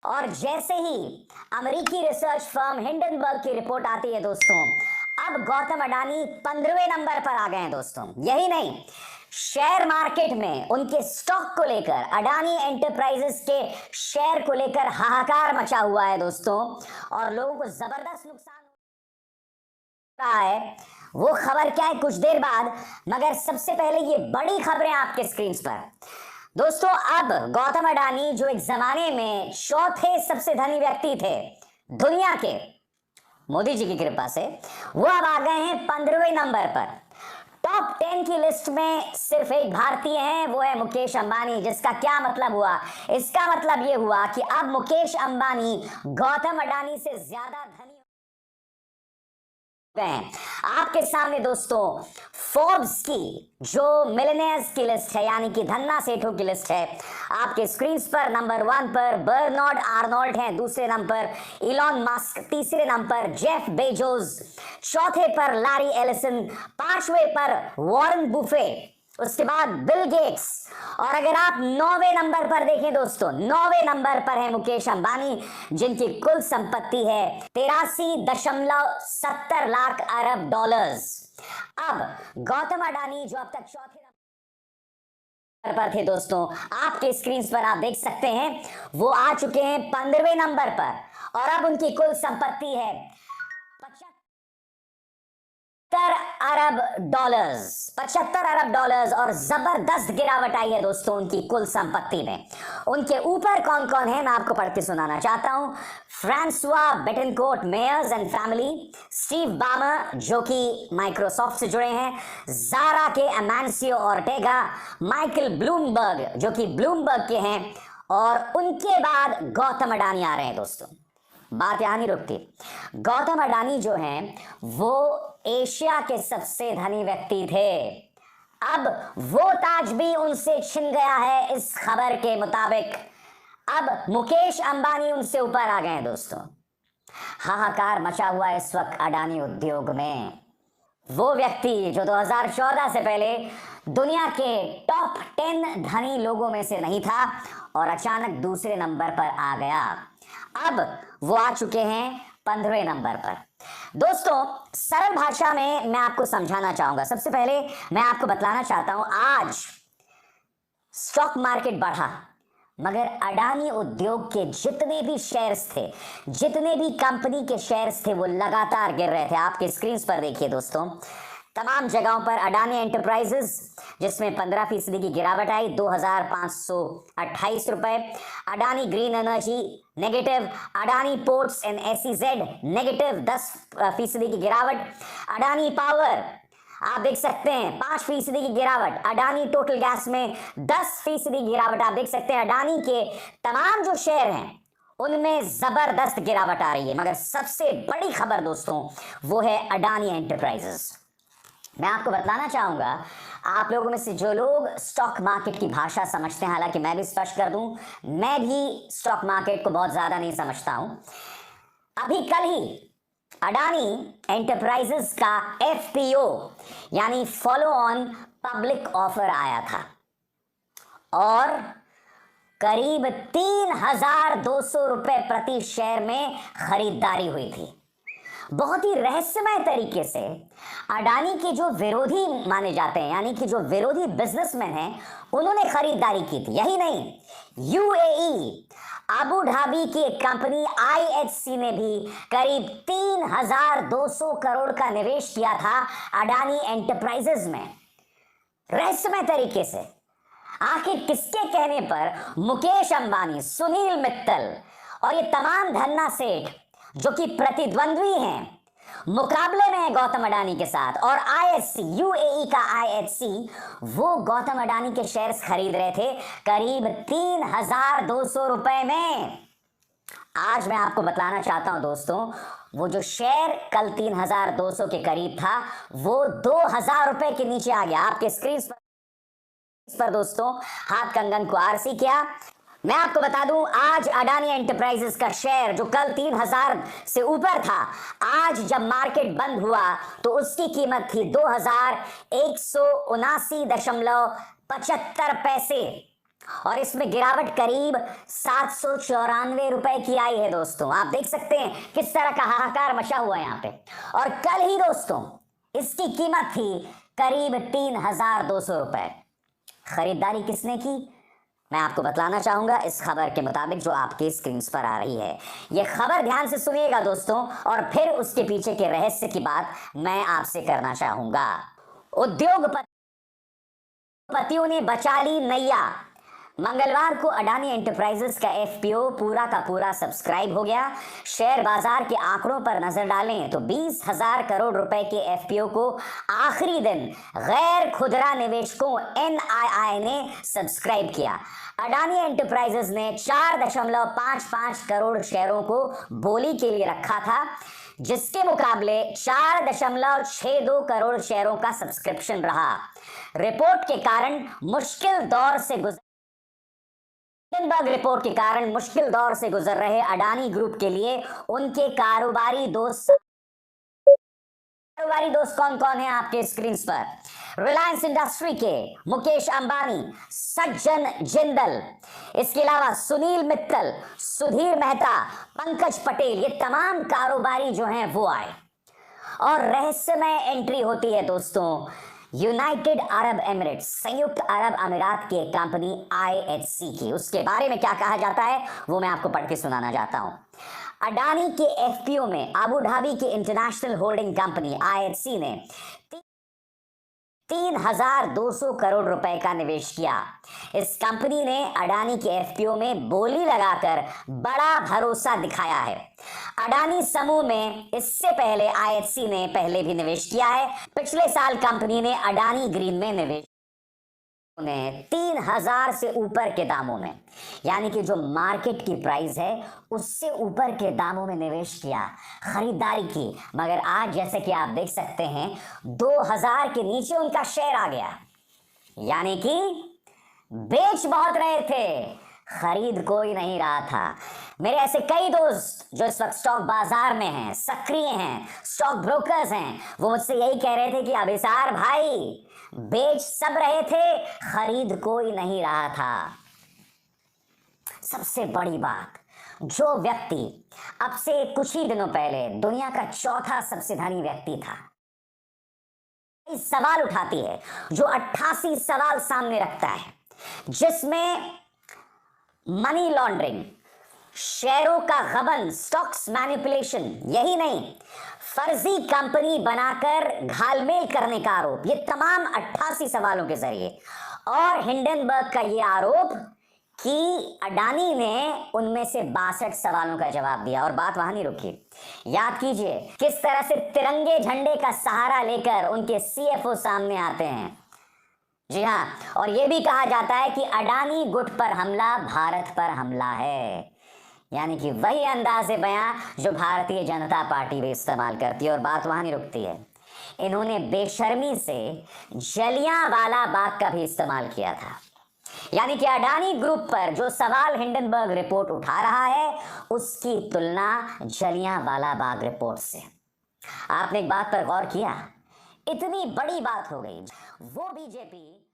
और जैसे ही अमेरिकी रिसर्च फर्म हिंडनबर्ग की रिपोर्ट आती है दोस्तों, अब गौतम अडानी 15वें नंबर पर आ गए हैं दोस्तों। यही नहीं, शेयर मार्केट में उनके स्टॉक को लेकर, अडानी एंटरप्राइजेस के शेयर को लेकर हाहाकार मचा हुआ है दोस्तों, और लोगों को जबरदस्त नुकसान रहा है। वो खबर क्या है कुछ देर बाद, मगर सबसे पहले ये बड़ी खबरें आपके स्क्रीन पर दोस्तों। अब गौतम अडानी जो एक जमाने में चौथे सबसे धनी व्यक्ति थे दुनिया के, मोदी जी की कृपा से, वो अब आ गए हैं 15वें नंबर पर। टॉप 10 की लिस्ट में सिर्फ एक भारतीय है, वो है मुकेश अंबानी। जिसका क्या मतलब हुआ? इसका मतलब ये हुआ कि अब मुकेश अंबानी गौतम अडानी से ज्यादा धनी हैं। आपके सामने दोस्तों फोर्ब्स की जो मिलियनेयर्स की लिस्ट है, यानी कि धन्ना सेठों की लिस्ट है, आपके स्क्रीन पर नंबर 1 पर बर्नार्ड आर्नोल्ड हैं, दूसरे नंबर पर इलॉन मस्क, तीसरे नंबर पर जेफ बेजोस, चौथे पर लारी एलिसन, 5वें पर वॉरेन बुफे, उसके बाद बिल गेट्स, और अगर आप 9वें नंबर पर देखें दोस्तों, 9वें नंबर पर है मुकेश अंबानी, जिनकी कुल संपत्ति है 83.70 लाख अरब डॉलर्स। अब गौतम अडानी जो अब तक चौथे नंबर पर थे दोस्तों, आपके स्क्रीन पर आप देख सकते हैं, वो आ चुके हैं 15वें नंबर पर, और अब उनकी कुल संपत्ति है 75 अरब डॉलर्स, और जबरदस्त गिरावट आई है दोस्तों उनकी कुल संपत्ति में। उनके ऊपर कौन कौन है मैं आपको पढ़ के सुनाना चाहता हूं। Francoise Bettencourt Meyers and family, Steve Ballmer जो कि माइक्रोसॉफ्ट से जुड़े हैं, जारा के अमानसियो ऑर्टेगा, माइकल ब्लूमबर्ग जो कि ब्लूमबर्ग के हैं, और उनके बाद गौतम अडानी आ रहे हैं दोस्तों। बात यहां नहीं रुकती। गौतम अडानी जो हैं वो एशिया के सबसे धनी व्यक्ति थे। अब वो ताज भी उनसे छिन गया है इस खबर के मुताबिक। अब मुकेश अंबानी उनसे ऊपर आ गए हैं दोस्तों। हाहाकार मचा हुआ इस वक्त अडानी उद्योग में। वो व्यक्ति जो 2014 से पहले दुनिया के टॉप 10 धनी लोगों में से नहीं था और अचानक दूसरे नंबर पर आ गया, अब वो आ चुके हैं 15वें नंबर पर। दोस्तों सरल भाषा में मैं आपको समझाना चाहूंगा। सबसे पहले मैं आपको बतलाना चाहता हूं, आज स्टॉक मार्केट बढ़ा, मगर अडानी उद्योग के जितने भी शेयर्स थे, जितने भी कंपनी के शेयर्स थे, वो लगातार गिर रहे थे। आपके स्क्रीन पर देखिए दोस्तों, तमाम जगहों पर अडानी एंटरप्राइजेस जिसमें 15% की गिरावट आई, 2528 रुपए। Adani green energy negative, Adani ports and SEZ negative 10% की गिरावट। अडानी पावर आप देख सकते हैं 5% की गिरावट। अडानी टोटल गैस में 10% की गिरावट आप देख सकते हैं। अडानी के तमाम जो शेयर हैं उनमें जबरदस्त गिरावट आ रही है, मगर सबसे बड़ी खबर दोस्तों वो है अडानी एंटरप्राइजेस। मैं आपको बताना चाहूंगा, आप लोगों में से जो लोग स्टॉक मार्केट की भाषा समझते हैं, हालांकि मैं भी स्पष्ट कर दूं, मैं भी स्टॉक मार्केट को बहुत ज्यादा नहीं समझता हूं। अभी कल ही अडानी एंटरप्राइजेस का एफपीओ यानी फॉलो ऑन पब्लिक ऑफर आया था, और करीब 3200 रुपए प्रति शेयर में खरीदारी हुई थी। बहुत ही रहस्यमय तरीके से अडानी के जो विरोधी माने जाते हैं, यानी कि जो विरोधी बिजनेसमैन हैं, उन्होंने खरीदारी की थी। यही नहीं, यूएई अबू धाबी की एक कंपनी आईएचसी ने भी करीब 3200 करोड़ का निवेश किया था अडानी एंटरप्राइजेस में, रहस्यमय तरीके से। आखिर किसके कहने पर मुकेश अंबानी, सुनील मित्तल और ये तमाम धन्ना सेठ जो कि प्रतिद्वंद्वी हैं, मुकाबले में है गौतम अडानी के साथ, और आईएचसी यूएई का आईएचसी वो गौतम अडानी के शेयर्स खरीद रहे थे करीब 3200 रुपए में। आज मैं आपको बतलाना चाहता हूं दोस्तों, वो जो शेयर कल 3200 के करीब था, वो 2000 रुपए के नीचे आ गया। आपके स्क्रीन पर दोस्तों हाथ कंगन को आरसी किया। मैं आपको बता दूं, आज अडानी एंटरप्राइजेस का शेयर जो कल 3000 से ऊपर था, आज जब मार्केट बंद हुआ तो उसकी कीमत थी 2179.75 पैसे, और इसमें गिरावट करीब 794 रुपए की आई है दोस्तों। आप देख सकते हैं किस तरह का हाहाकार मचा हुआ है यहाँ पे। और कल ही दोस्तों इसकी कीमत थी करीब 3200 रुपए। खरीदारी किसने की, मैं आपको बतलाना चाहूंगा इस खबर के मुताबिक जो आपके स्क्रीन पर आ रही है। यह खबर ध्यान से सुनिएगा दोस्तों, और फिर उसके पीछे के रहस्य की बात मैं आपसे करना चाहूंगा। उद्योगपतियों ने बचा ली नैया। मंगलवार को अडानी एंटरप्राइजेस का एफपीओ पूरा का पूरा सब्सक्राइब हो गया। शेयर बाजार के आंकड़ों पर नजर डालें तो 20,000 करोड़ रुपए के एफपीओ को आखिरी दिन गैर खुदरा निवेशकों एनआईआई ने सब्सक्राइब किया। अडानी एंटरप्राइजेस ने 4.55 करोड़ शेयरों को बोली के लिए रखा था, जिसके मुकाबले 4.62 करोड़ शेयरों का सब्सक्रिप्शन रहा। रिपोर्ट के कारण मुश्किल दौर से हिंडनबर्ग रिपोर्ट के कारण मुश्किल दौर से गुजर रहे अडानी ग्रुप के लिए उनके कारोबारी दोस्त कौन कौन है आपके स्क्रीन पर? रिलायंस इंडस्ट्री के मुकेश अंबानी, सज्जन जिंदल, इसके अलावा सुनील मित्तल, सुधीर मेहता, पंकज पटेल, ये तमाम कारोबारी जो हैं वो आए। और रहस्यमय एंट्री होती है दोस्तों यूनाइटेड अरब एमिरेट्स, संयुक्त अरब अमीरात की एक कंपनी IHC की। उसके बारे में क्या कहा जाता है वो मैं आपको पढ़ के सुनाना चाहता हूं। अडानी के एफपीओ में अबू धाबी की इंटरनेशनल होल्डिंग कंपनी IHC ने 3,200 करोड़ रुपए का निवेश किया। इस कंपनी ने अडानी के एफपीओ में बोली लगाकर बड़ा भरोसा दिखाया है। अडानी समूह में इससे पहले IHC ने पहले भी निवेश किया है। पिछले साल कंपनी ने अडानी ग्रीन में निवेश 3,000 से ऊपर के दामों में, यानी कि जो मार्केट की प्राइस है उससे ऊपर के दामों में निवेश किया, खरीदारी की। मगर आज जैसे कि आप देख सकते हैं 2,000 के नीचे उनका शेयर आ गया, यानी कि बेच बहुत रहे थे, खरीद कोई नहीं रहा था। मेरे ऐसे कई दोस्त जो इस वक्त स्टॉक बाजार में हैं, सक्रिय हैं, स्टॉक ब्रोकर्स हैं, वो मुझसे यही कह रहे थे कि अभिसार भाई बेच सब रहे थे, खरीद कोई नहीं रहा था। सबसे बड़ी बात, जो व्यक्ति अब से कुछ ही दिनों पहले दुनिया का चौथा सबसे धनी व्यक्ति था, इस सवाल उठाती है, जो 88 सवाल सामने रखता है, जिसमें मनी लॉन्ड्रिंग, शेयरों का गबन, स्टॉक्स मैनिपुलेशन, यही नहीं फर्जी कंपनी बनाकर घालमेल करने का आरोप, ये तमाम 88 सवालों के जरिए, और हिंडनबर्ग का ये आरोप कि अडानी ने उनमें से 62 सवालों का जवाब दिया। और बात वहां नहीं रुकी, याद कीजिए किस तरह से तिरंगे झंडे का सहारा लेकर उनके CFO सामने आते हैं। जी हाँ, और यह भी कहा जाता है कि अडानी गुट पर हमला भारत पर हमला है, यानी कि वही अंदाज़े बयां जो भारतीय जनता पार्टी भी इस्तेमाल करती है। और बात वहां नहीं रुकती है, इन्होंने बेशर्मी से जलियांवाला बाग का भी इस्तेमाल किया था। यानी कि अडानी ग्रुप पर जो सवाल हिंडनबर्ग रिपोर्ट उठा रहा है उसकी तुलना जलियांवाला बाग रिपोर्ट से। आपने एक बात पर गौर किया, इतनी बड़ी बात हो गई, वो बीजेपी